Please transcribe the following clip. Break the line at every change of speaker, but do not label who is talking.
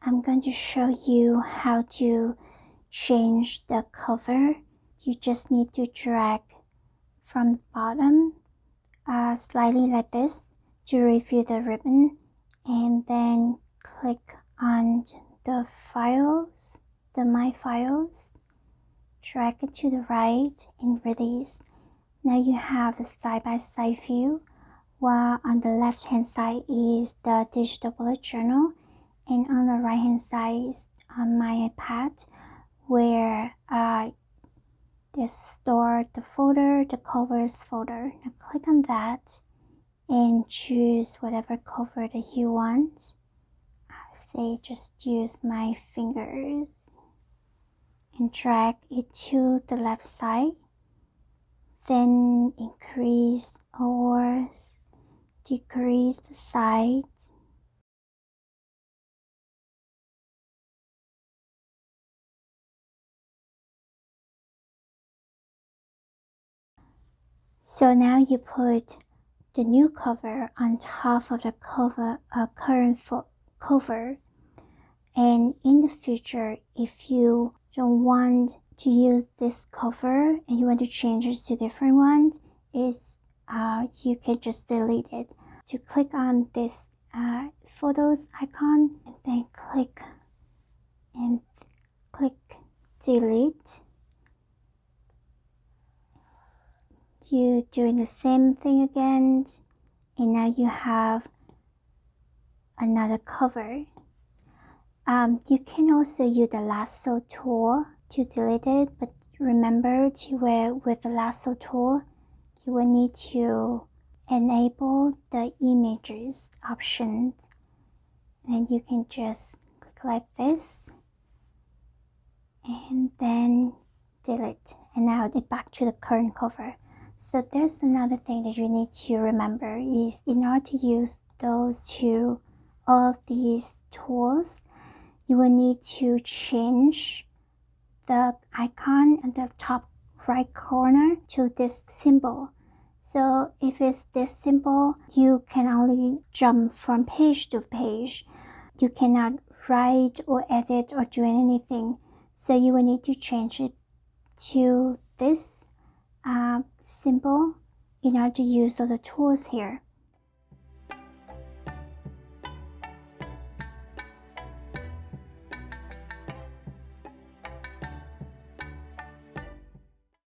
I'm going to show you how to change the cover. You just need to drag from the bottom slightly like this to reveal the ribbon, and then click on the files, the My Files, drag it to the right and release. Now you have the side-by-side view, while on the left hand side is the digital bullet journal, and on the right hand side is on my iPad where they store the folder, the covers folder. Now click on that and choose whatever cover that you want. I'll say just use my fingers and drag it to the left side. Then increase or decrease the size. So now you put the new cover on top of the current cover. And in the future, if you don't want to use this cover and you want to change it to different ones, you can just delete it. To click on this photos icon and then click delete. You're doing the same thing again, and now you have another cover. You can also use the lasso tool to delete it, but remember with the lasso tool, you will need to enable the images options, and you can just click like this and then delete, and now it's back to the current cover. So there's another thing that you need to remember is in order to use all of these tools, you will need to change the icon at the top right corner to this symbol. So if it's this symbol, you can only jump from page to page. You cannot write or edit or do anything. So you will need to change it to this symbol in order to use all the tools here.